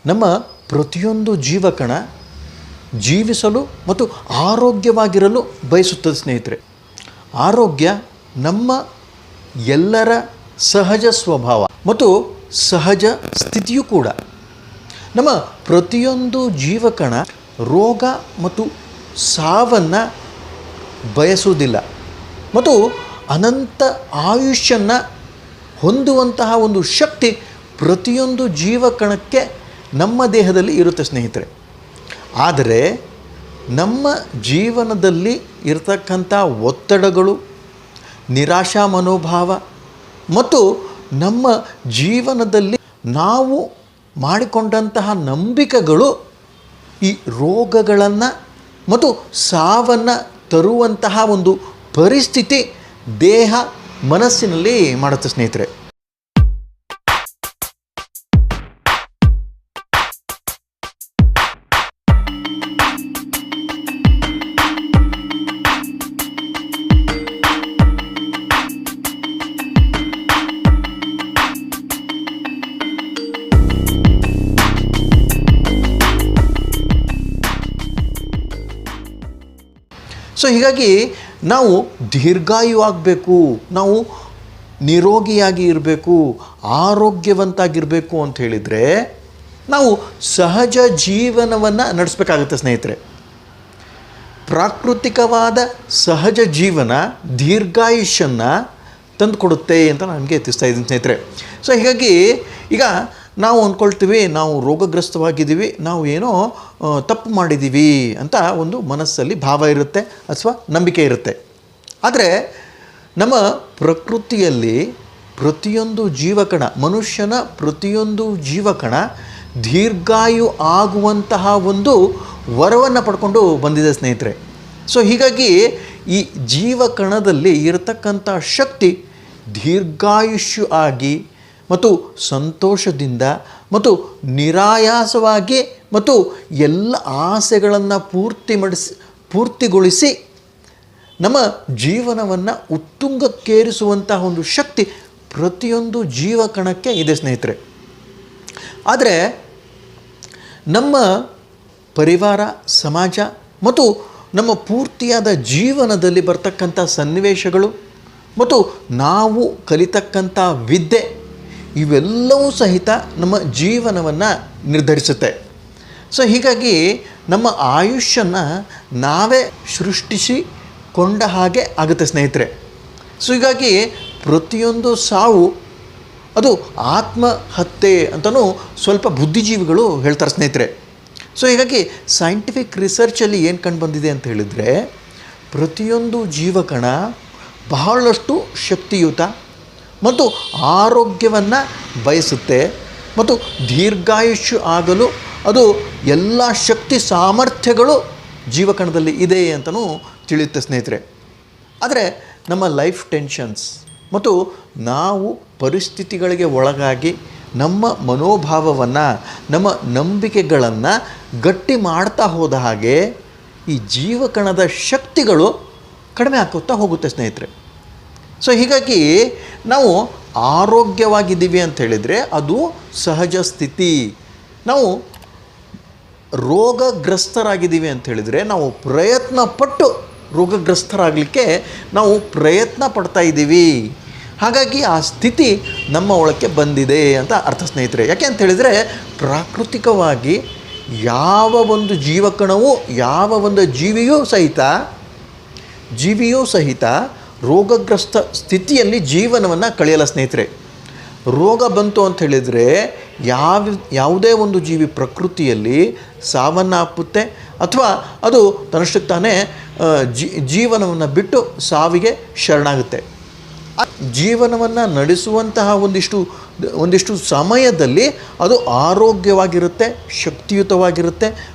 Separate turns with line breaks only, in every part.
ನಮ್ಮ ಪ್ರತಿಯೊಂದು ಜೀವಕಣ ಜೀವಿಸಲು ಮತ್ತು ಆರೋಗ್ಯವಾಗಿರಲು ಬಯಸುತ್ತದೆ ಸ್ನೇಹಿತರೆ. ಆರೋಗ್ಯ ನಮ್ಮ ಎಲ್ಲರ ಸಹಜ ಸ್ವಭಾವ ಮತ್ತು ಸಹಜ ಸ್ಥಿತಿಯೂ ಕೂಡ. ನಮ್ಮ ಪ್ರತಿಯೊಂದು ಜೀವಕಣ ರೋಗ ಮತ್ತು ಸಾವನ್ನು ಬಯಸುವುದಿಲ್ಲ ಮತ್ತು ಅನಂತ ಆಯುಷ್ಯನ್ನು ಹೊಂದುವಂತಹ ಒಂದು ಶಕ್ತಿ ಪ್ರತಿಯೊಂದು ಜೀವಕಣಕ್ಕೆ ನಮ್ಮ ದೇಹದಲ್ಲಿ ಇರುತ್ತೆ ಸ್ನೇಹಿತರೆ. ಆದರೆ ನಮ್ಮ ಜೀವನದಲ್ಲಿ ಇರತಕ್ಕಂಥ ಒತ್ತಡಗಳು, ನಿರಾಶಾ ಮನೋಭಾವ ಮತ್ತು ನಮ್ಮ ಜೀವನದಲ್ಲಿ ನಾವು ಮಾಡಿಕೊಂಡಂತಹ ನಂಬಿಕೆಗಳು ಈ ರೋಗಗಳನ್ನು ಮತ್ತು ಸಾವನ್ನು ತರುವಂತಹ ಒಂದು ಪರಿಸ್ಥಿತಿ ದೇಹ ಮನಸ್ಸಿನಲ್ಲಿ ಮಾಡುತ್ತೆ ಸ್ನೇಹಿತರೆ. ಸೊ ಹೀಗಾಗಿ ನಾವು ದೀರ್ಘಾಯು ಆಗಬೇಕು, ನಾವು ನಿರೋಗಿಯಾಗಿ ಇರಬೇಕು, ಆರೋಗ್ಯವಂತಾಗಿರಬೇಕು ಅಂತ ಹೇಳಿದರೆ ನಾವು ಸಹಜ ಜೀವನವನ್ನು ನಡೆಸಬೇಕಾಗುತ್ತೆ ಸ್ನೇಹಿತರೆ. ಪ್ರಾಕೃತಿಕವಾದ ಸಹಜ ಜೀವನ ದೀರ್ಘಾಯುಷ್ಯನ್ನು ತಂದುಕೊಡುತ್ತೆ ಅಂತ ನನಗೆ ತಿಳಿಸ್ತಾ ಇದ್ದೀನಿ ಸ್ನೇಹಿತರೆ. ಸೊ ಹೀಗಾಗಿ ಈಗ ನಾವು ಅಂದ್ಕೊಳ್ತೀವಿ ನಾವು ರೋಗಗ್ರಸ್ತವಾಗಿದ್ದೀವಿ, ನಾವು ಏನೋ ತಪ್ಪು ಮಾಡಿದ್ದೀವಿ ಅಂತ ಒಂದು ಮನಸ್ಸಲ್ಲಿ ಭಾವ ಇರುತ್ತೆ ಅಥವಾ ನಂಬಿಕೆ ಇರುತ್ತೆ. ಆದರೆ ನಮ್ಮ ಪ್ರಕೃತಿಯಲ್ಲಿ ಪ್ರತಿಯೊಂದು ಜೀವಕಣ, ಮನುಷ್ಯನ ಪ್ರತಿಯೊಂದು ಜೀವಕಣ ದೀರ್ಘಾಯು ಆಗುವಂತಹ ಒಂದು ವರವನ್ನು ಪಡ್ಕೊಂಡು ಬಂದಿದೆ ಸ್ನೇಹಿತರೆ. ಸೊ ಹೀಗಾಗಿ ಈ ಜೀವಕಣದಲ್ಲಿ ಇರತಕ್ಕಂಥ ಶಕ್ತಿ ದೀರ್ಘಾಯುಷ್ಯ ಆಗಿ ಮತ್ತು ಸಂತೋಷದಿಂದ ಮತ್ತು ನಿರಾಯಾಸವಾಗಿ ಮತ್ತು ಎಲ್ಲ ಆಸೆಗಳನ್ನು ಪೂರ್ತಿಗೊಳಿಸಿ ನಮ್ಮ ಜೀವನವನ್ನು ಉತ್ತುಂಗಕ್ಕೇರಿಸುವಂತಹ ಒಂದು ಶಕ್ತಿ ಪ್ರತಿಯೊಂದು ಜೀವಕಣಕ್ಕೆ ಇದೆ ಸ್ನೇಹಿತರೆ. ಆದರೆ ನಮ್ಮ ಪರಿವಾರ, ಸಮಾಜ ಮತ್ತು ನಮ್ಮ ಪೂರ್ತಿಯಾದ ಜೀವನದಲ್ಲಿ ಬರ್ತಕ್ಕಂಥ ಸನ್ನಿವೇಶಗಳು ಮತ್ತು ನಾವು ಕಲಿತಕ್ಕಂಥ ವಿದ್ಯೆ ಇವೆಲ್ಲವೂ ಸಹಿತ ನಮ್ಮ ಜೀವನವನ್ನು ನಿರ್ಧರಿಸುತ್ತೆ. ಸೊ ಹೀಗಾಗಿ ನಮ್ಮ ಆಯುಷ್ಯನ್ನು ನಾವೇ ಸೃಷ್ಟಿಸಿಕೊಂಡ ಹಾಗೆ ಆಗುತ್ತೆ ಸ್ನೇಹಿತರೆ. ಸೊ ಹೀಗಾಗಿ ಪ್ರತಿಯೊಂದು ಸಾವು ಅದು ಆತ್ಮಹತ್ಯೆ ಅಂತಲೂ ಸ್ವಲ್ಪ ಬುದ್ಧಿಜೀವಿಗಳು ಹೇಳ್ತಾರೆ ಸ್ನೇಹಿತರೆ. ಸೊ ಹೀಗಾಗಿ ಸೈಂಟಿಫಿಕ್ ರಿಸರ್ಚಲ್ಲಿ ಏನು ಕಂಡು ಬಂದಿದೆ ಅಂತ ಹೇಳಿದರೆ ಪ್ರತಿಯೊಂದು ಜೀವಕಣ ಬಹಳಷ್ಟು ಶಕ್ತಿಯುತ ಮತ್ತು ಆರೋಗ್ಯವನ್ನು ಬಯಸುತ್ತೆ ಮತ್ತು ದೀರ್ಘಾಯುಷ್ಯ ಆಗಲು ಅದು ಎಲ್ಲ ಶಕ್ತಿ ಸಾಮರ್ಥ್ಯಗಳು ಜೀವಕಣದಲ್ಲಿ ಇದೆ ಅಂತಲೂ ತಿಳಿಯುತ್ತೆ ಸ್ನೇಹಿತರೆ. ಆದರೆ ನಮ್ಮ ಲೈಫ್ ಟೆನ್ಷನ್ಸ್ ಮತ್ತು ನಾವು ಪರಿಸ್ಥಿತಿಗಳಿಗೆ ಒಳಗಾಗಿ ನಮ್ಮ ಮನೋಭಾವವನ್ನು, ನಮ್ಮ ನಂಬಿಕೆಗಳನ್ನು ಗಟ್ಟಿ ಮಾಡ್ತಾ ಹೋದ ಹಾಗೆ ಈ ಜೀವಕಣದ ಶಕ್ತಿಗಳು ಕಡಿಮೆ ಆಗುತ್ತಾ ಹೋಗುತ್ತೆ ಸ್ನೇಹಿತರೆ. ಸೊ ಹೀಗಾಗಿ ನಾವು ಆರೋಗ್ಯವಾಗಿದ್ದೀವಿ ಅಂತ ಹೇಳಿದರೆ ಅದು ಸಹಜ ಸ್ಥಿತಿ. ನಾವು ರೋಗಗ್ರಸ್ತರಾಗಿದ್ದೀವಿ ಅಂತ ಹೇಳಿದರೆ ನಾವು ಪ್ರಯತ್ನಪಟ್ಟು ರೋಗಗ್ರಸ್ತರಾಗಲಿಕ್ಕೆ ನಾವು ಪ್ರಯತ್ನ ಪಡ್ತಾ ಇದ್ದೀವಿ. ಹಾಗಾಗಿ ಆ ಸ್ಥಿತಿ ನಮ್ಮ ಒಳಕ್ಕೆ ಬಂದಿದೆ ಅಂತ ಅರ್ಥ ಸ್ನೇಹಿತರೆ. ಯಾಕೆ ಅಂತ ಹೇಳಿದರೆ ಪ್ರಾಕೃತಿಕವಾಗಿ ಯಾವ ಒಂದು ಜೀವಕಣವೂ ಯಾವ ಒಂದು ಜೀವಿಯೂ ಸಹಿತ ರೋಗಗ್ರಸ್ತ ಸ್ಥಿತಿಯಲ್ಲಿ ಜೀವನವನ್ನು ಕಳೆಯಲ್ಲ ಸ್ನೇಹಿತರೆ. ರೋಗ ಬಂತು ಅಂತ ಹೇಳಿದರೆ ಯಾವುದೇ ಒಂದು ಜೀವಿ ಪ್ರಕೃತಿಯಲ್ಲಿ ಸಾವನ್ನಪ್ಪುತ್ತೆ ಅಥವಾ ಅದು ತನ್ನಷ್ಟಕ್ಕೆ ತಾನೇ ಜೀವನವನ್ನು ಬಿಟ್ಟು ಸಾವಿಗೆ ಶರಣಾಗುತ್ತೆ. ಜೀವನವನ್ನು ನಡೆಸುವಂತಹ ಒಂದಿಷ್ಟು ಸಮಯದಲ್ಲಿ ಅದು ಆರೋಗ್ಯವಾಗಿರುತ್ತೆ, ಶಕ್ತಿಯುತವಾಗಿರುತ್ತೆ,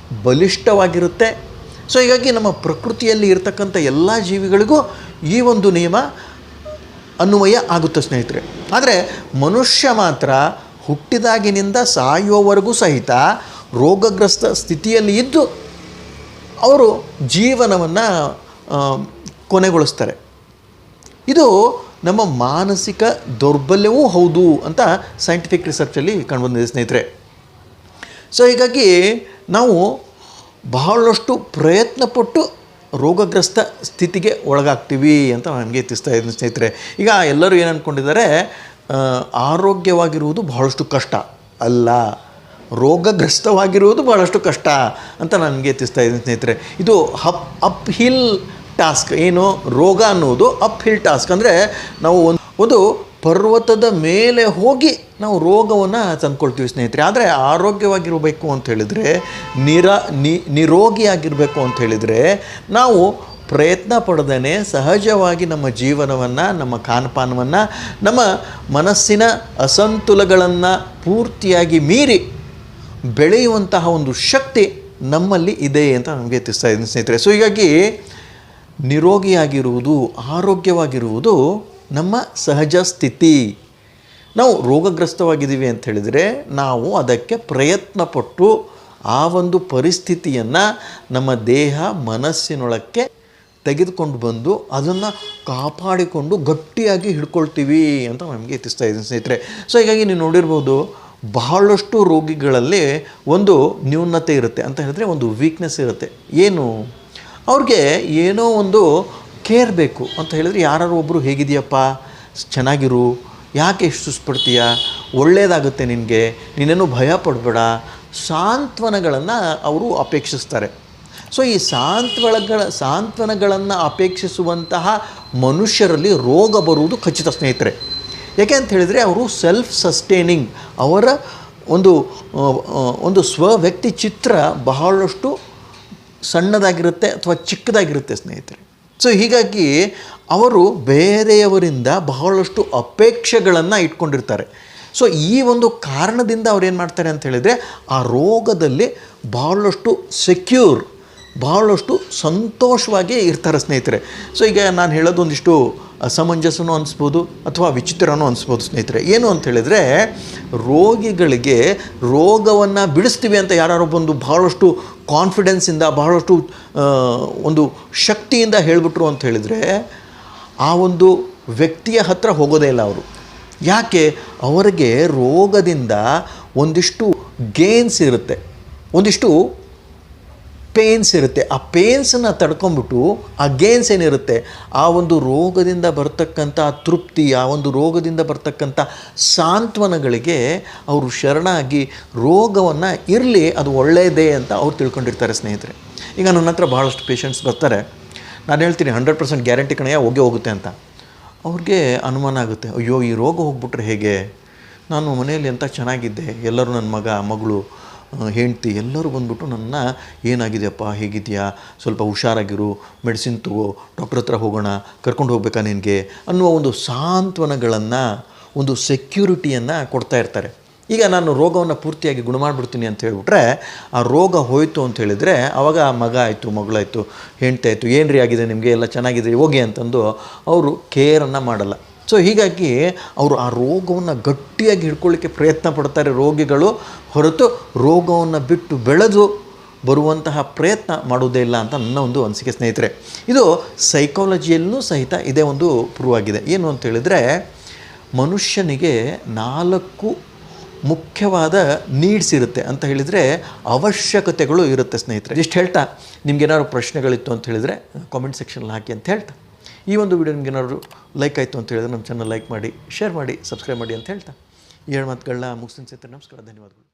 ಬಲಿಷ್ಠವಾಗಿರುತ್ತೆ. ಸೊ ಹೀಗಾಗಿ ನಮ್ಮ ಪ್ರಕೃತಿಯಲ್ಲಿ ಇರತಕ್ಕಂಥ ಎಲ್ಲ ಜೀವಿಗಳಿಗೂ ಈ ಒಂದು ನಿಯಮ ಅನ್ವಯ ಆಗುತ್ತೆ ಸ್ನೇಹಿತರೆ. ಆದರೆ ಮನುಷ್ಯ ಮಾತ್ರ ಹುಟ್ಟಿದಾಗಿನಿಂದ ಸಾಯುವವರೆಗೂ ಸಹಿತ ರೋಗಗ್ರಸ್ತ ಸ್ಥಿತಿಯಲ್ಲಿ ಇದ್ದು ಅವರು ಜೀವನವನ್ನು ಕೊನೆಗೊಳಿಸ್ತಾರೆ. ಇದು ನಮ್ಮ ಮಾನಸಿಕ ದೌರ್ಬಲ್ಯವೂ ಹೌದು ಅಂತ ಸೈಂಟಿಫಿಕ್ ರಿಸರ್ಚಲ್ಲಿ ಕಂಡುಬಂದಿದೆ ಸ್ನೇಹಿತರೆ. ಸೊ ಹೀಗಾಗಿ ನಾವು ಬಹಳಷ್ಟು ಪ್ರಯತ್ನಪಟ್ಟು ರೋಗಗ್ರಸ್ತ ಸ್ಥಿತಿಗೆ ಒಳಗಾಗ್ತೀವಿ ಅಂತ ನನಗೆ ತಿಳಿಸ್ತಾ ಇದ್ದೀನಿ ಸ್ನೇಹಿತರೆ. ಈಗ ಎಲ್ಲರೂ ಏನು ಅಂದ್ಕೊಂಡಿದ್ದಾರೆ, ಆರೋಗ್ಯವಾಗಿರುವುದು ಬಹಳಷ್ಟು ಕಷ್ಟ ಅಲ್ಲ, ರೋಗಗ್ರಸ್ತವಾಗಿರುವುದು ಬಹಳಷ್ಟು ಕಷ್ಟ ಅಂತ ನನಗೆ ತಿಳಿಸ್ತಾ ಇದ್ದೀನಿ ಸ್ನೇಹಿತರೆ. ಇದು ಅಪ್ ಹಿಲ್ ಟಾಸ್ಕ್. ಏನು ರೋಗ ಅನ್ನೋದು ಅಪ್ ಹಿಲ್ ಟಾಸ್ಕ್ ಅಂದರೆ ನಾವು ಒಂದು ಪರ್ವತದ ಮೇಲೆ ಹೋಗಿ ನಾವು ರೋಗವನ್ನು ತಂದ್ಕೊಳ್ತೀವಿ ಸ್ನೇಹಿತರೆ. ಆದರೆ ಆರೋಗ್ಯವಾಗಿರಬೇಕು ಅಂತ ಹೇಳಿದರೆ, ನಿರೋಗಿಯಾಗಿರಬೇಕು ಅಂತ ಹೇಳಿದರೆ ನಾವು ಪ್ರಯತ್ನ ಪಡದೇ ಸಹಜವಾಗಿ ನಮ್ಮ ಜೀವನವನ್ನು, ನಮ್ಮ ಖಾನಪಾನವನ್ನು, ನಮ್ಮ ಮನಸ್ಸಿನ ಅಸಂತುಲಗಳನ್ನು ಪೂರ್ತಿಯಾಗಿ ಮೀರಿ ಬೆಳೆಯುವಂತಹ ಒಂದು ಶಕ್ತಿ ನಮ್ಮಲ್ಲಿ ಇದೆ ಅಂತ ನಮಗೆ ತಿಳಿಸ್ತಾ ಇದ್ದೀನಿ ಸ್ನೇಹಿತರೆ. ಸೊ ಹೀಗಾಗಿ ನಿರೋಗಿಯಾಗಿರುವುದು, ಆರೋಗ್ಯವಾಗಿರುವುದು ನಮ್ಮ ಸಹಜ ಸ್ಥಿತಿ. ನಾವು ರೋಗಗ್ರಸ್ತವಾಗಿದ್ದೀವಿ ಅಂತ ಹೇಳಿದರೆ ನಾವು ಅದಕ್ಕೆ ಪ್ರಯತ್ನಪಟ್ಟು ಆ ಒಂದು ಪರಿಸ್ಥಿತಿಯನ್ನು ನಮ್ಮ ದೇಹ ಮನಸ್ಸಿನೊಳಕ್ಕೆ ತೆಗೆದುಕೊಂಡು ಬಂದು ಅದನ್ನು ಕಾಪಾಡಿಕೊಂಡು ಗಟ್ಟಿಯಾಗಿ ಹಿಡ್ಕೊಳ್ತೀವಿ ಅಂತ ನಮಗೆ ತಿಳಿಸ್ತಾ ಇದ್ದೀನಿ ಸ್ನೇಹಿತರೆ. ಸೊ ಹೀಗಾಗಿ ನೀವು ನೋಡಿರ್ಬೋದು, ಬಹಳಷ್ಟು ರೋಗಿಗಳಲ್ಲಿ ಒಂದು ನ್ಯೂನತೆ ಇರುತ್ತೆ ಅಂತ ಹೇಳಿದ್ರೆ, ಒಂದು ವೀಕ್ನೆಸ್ ಇರುತ್ತೆ. ಏನು, ಅವ್ರಿಗೆ ಏನೋ ಒಂದು ಕೇರ್ ಬೇಕು ಅಂತ ಹೇಳಿದರೆ, ಯಾರು ಒಬ್ಬರು ಹೇಗಿದೆಯಪ್ಪ, ಚೆನ್ನಾಗಿರು, ಯಾಕೆ ಇಷ್ಟು ಸುಸ್ಪಡ್ತೀಯ, ಒಳ್ಳೆಯದಾಗುತ್ತೆ ನಿನಗೆ, ನೀನೇನು ಭಯ ಪಡಬೇಡ, ಸಾಂತ್ವನಗಳನ್ನು ಅವರು ಅಪೇಕ್ಷಿಸ್ತಾರೆ. ಸೊ ಈ ಸಾಂತ್ವನಗಳನ್ನು ಅಪೇಕ್ಷಿಸುವಂತಹ ಮನುಷ್ಯರಲ್ಲಿ ರೋಗ ಬರುವುದು ಖಚಿತ ಸ್ನೇಹಿತರೆ. ಯಾಕೆ ಅಂತ ಹೇಳಿದರೆ, ಅವರು ಸೆಲ್ಫ್ ಸಸ್ಟೇನಿಂಗ್, ಅವರ ಒಂದು ವ್ಯಕ್ತಿ ಚಿತ್ರ ಬಹಳಷ್ಟು ಸಣ್ಣದಾಗಿರುತ್ತೆ ಅಥವಾ ಚಿಕ್ಕದಾಗಿರುತ್ತೆ ಸ್ನೇಹಿತರೆ. ಸೊ ಹೀಗಾಗಿ ಅವರು ಬೇರೆಯವರಿಂದ ಬಹಳಷ್ಟು ಅಪೇಕ್ಷೆಗಳನ್ನು ಇಟ್ಕೊಂಡಿರ್ತಾರೆ. ಸೊ ಈ ಒಂದು ಕಾರಣದಿಂದ ಅವ್ರು ಏನು ಮಾಡ್ತಾರೆ ಅಂತ ಹೇಳಿದರೆ, ಆ ರೋಗದಲ್ಲಿ ಬಹಳಷ್ಟು ಸೆಕ್ಯೂರ್, ಬಹಳಷ್ಟು ಸಂತೋಷವಾಗಿ ಇರ್ತಾರೆ ಸ್ನೇಹಿತರೆ. ಸೊ ಈಗ ನಾನು ಹೇಳೋದು ಒಂದಿಷ್ಟು ಅಸಮಂಜಸನೂ ಅನಿಸ್ಬೋದು ಅಥವಾ ವಿಚಿತ್ರನೂ ಅನಿಸ್ಬೋದು ಸ್ನೇಹಿತರೆ. ಏನು ಅಂತ ಹೇಳಿದರೆ, ರೋಗಿಗಳಿಗೆ ರೋಗವನ್ನು ಬಿಡಿಸ್ತೀವಿ ಅಂತ ಯಾರು ಬಂದು ಬಹಳಷ್ಟು ಕಾನ್ಫಿಡೆನ್ಸಿಂದ, ಬಹಳಷ್ಟು ಒಂದು ಶಕ್ತಿಯಿಂದ ಹೇಳಿಬಿಟ್ರು ಅಂತ ಹೇಳಿದರೆ, ಆ ಒಂದು ವ್ಯಕ್ತಿಯ ಹತ್ರ ಹೋಗೋದೇ ಇಲ್ಲ ಅವರು. ಯಾಕೆ? ಅವರಿಗೆ ರೋಗದಿಂದ ಒಂದಿಷ್ಟು ಗೇನ್ಸ್ ಇರುತ್ತೆ, ಒಂದಿಷ್ಟು ಪೇನ್ಸ್ ಇರುತ್ತೆ. ಆ ಪೇನ್ಸನ್ನು ತಡ್ಕೊಂಬಿಟ್ಟು ಆ ಗೇನ್ಸ್ ಏನಿರುತ್ತೆ, ಆ ಒಂದು ರೋಗದಿಂದ ಬರ್ತಕ್ಕಂಥ ತೃಪ್ತಿ, ಆ ಒಂದು ರೋಗದಿಂದ ಬರ್ತಕ್ಕಂಥ ಸಾಂತ್ವನಗಳಿಗೆ ಅವರು ಶರಣಾಗಿ ರೋಗವನ್ನು ಇರಲಿ, ಅದು ಒಳ್ಳೆಯದೇ ಅಂತ ಅವ್ರು ತಿಳ್ಕೊಂಡಿರ್ತಾರೆ ಸ್ನೇಹಿತರೆ. ಈಗ ನನ್ನ ಹತ್ರ ಭಾಳಷ್ಟು ಪೇಷಂಟ್ಸ್ ಬರ್ತಾರೆ, ನಾನು ಹೇಳ್ತೀನಿ 100% ಗ್ಯಾರಂಟಿ ಕಣಯ್ಯ ಹೋಗುತ್ತೆ ಅಂತ. ಅವ್ರಿಗೆ ಅನುಮಾನ ಆಗುತ್ತೆ, ಅಯ್ಯೋ ಈ ರೋಗ ಹೋಗ್ಬಿಟ್ರೆ ಹೇಗೆ, ನಾನು ಮನೆಯಲ್ಲಿ ಎಂಥ ಚೆನ್ನಾಗಿದ್ದೆ, ಎಲ್ಲರೂ ನನ್ನ ಮಗ, ಮಗಳು, ಹೆಂಡ್ತಿ ಎಲ್ಲರೂ ಬಂದ್ಬಿಟ್ಟು ನನ್ನ ಏನಾಗಿದೆಯಪ್ಪ, ಹೇಗಿದೆಯಾ, ಸ್ವಲ್ಪ ಹುಷಾರಾಗಿರು, ಮೆಡಿಸಿನ್ ತಗೋ, ಡಾಕ್ಟ್ರ್ ಹತ್ರ ಹೋಗೋಣ, ಕರ್ಕೊಂಡು ಹೋಗ್ಬೇಕಾ ನಿನಗೆ ಅನ್ನುವ ಒಂದು ಸಾಂತ್ವನಗಳನ್ನು, ಒಂದು ಸೆಕ್ಯೂರಿಟಿಯನ್ನು ಕೊಡ್ತಾ ಇರ್ತಾರೆ. ಈಗ ನಾನು ರೋಗವನ್ನು ಪೂರ್ತಿಯಾಗಿ ಗುಣ ಮಾಡಿಬಿಡ್ತೀನಿ ಅಂತ ಹೇಳಿಬಿಟ್ರೆ, ಆ ರೋಗ ಹೋಯಿತು ಅಂತ ಹೇಳಿದರೆ ಆವಾಗ ಮಗ ಆಯಿತು, ಮಗಳಾಯಿತು, ಹೆಂಡ್ತಿ ಆಯಿತು, ಏನ್ರಿ ಆಗಿದೆ ನಿಮಗೆ, ಎಲ್ಲ ಚೆನ್ನಾಗಿದೆ ಹೋಗಿ ಅಂತಂದು ಅವರು ಕೇರನ್ನು ಮಾಡಲ್ಲ. ಸೊ ಹೀಗಾಗಿ ಅವರು ಆ ರೋಗವನ್ನು ಗಟ್ಟಿಯಾಗಿ ಹಿಡ್ಕೊಳ್ಳಿಕ್ಕೆ ಪ್ರಯತ್ನ ಪಡ್ತಾರೆ ರೋಗಿಗಳು, ಹೊರತು ರೋಗವನ್ನು ಬಿಟ್ಟು ಬೆಳೆದು ಬರುವಂತಹ ಪ್ರಯತ್ನ ಮಾಡೋದೇ ಇಲ್ಲ ಅಂತ ನನ್ನ ಒಂದು ಅನಿಸಿಕೆ ಸ್ನೇಹಿತರೆ. ಇದು ಸೈಕಾಲಜಿಯಲ್ಲೂ ಸಹಿತ ಇದೇ ಒಂದು ಪ್ರೂವ್ ಆಗಿದೆ. ಏನು ಅಂತ ಹೇಳಿದರೆ, ಮನುಷ್ಯನಿಗೆ 4 ಮುಖ್ಯವಾದ ನೀಡ್ಸ್ ಇರುತ್ತೆ ಅಂತ ಹೇಳಿದರೆ, ಅವಶ್ಯಕತೆಗಳು ಇರುತ್ತೆ ಸ್ನೇಹಿತರೆ. ಇಷ್ಟು ಹೇಳ್ತಾ, ನಿಮ್ಗೇನಾದ್ರು ಪ್ರಶ್ನೆಗಳಿತ್ತು ಅಂತ ಹೇಳಿದರೆ ಕಾಮೆಂಟ್ ಸೆಕ್ಷನಲ್ಲಿ ಹಾಕಿ ಅಂತ ಹೇಳ್ತಾ, ಈ ಒಂದು ವಿಡಿಯೋ ನಿಮ್ಗೇನಾದ್ರು ಲೈಕ್ ಆಯಿತು ಅಂತ ಹೇಳಿದರೆ ನಮ್ಮ ಚಾನಲ್ ಲೈಕ್ ಮಾಡಿ, ಶೇರ್ ಮಾಡಿ, ಸಬ್ಸ್ಕ್ರೈಬ್ ಮಾಡಿ ಅಂತ ಹೇಳ್ತಾ ಈ 2 ಮಾತುಗಳನ್ನ ಮುಗಿಸ್ತೀನಿ ಸ್ನೇಹಿತರೆ. ನಮಸ್ಕಾರ, ಧನ್ಯವಾದಗಳು.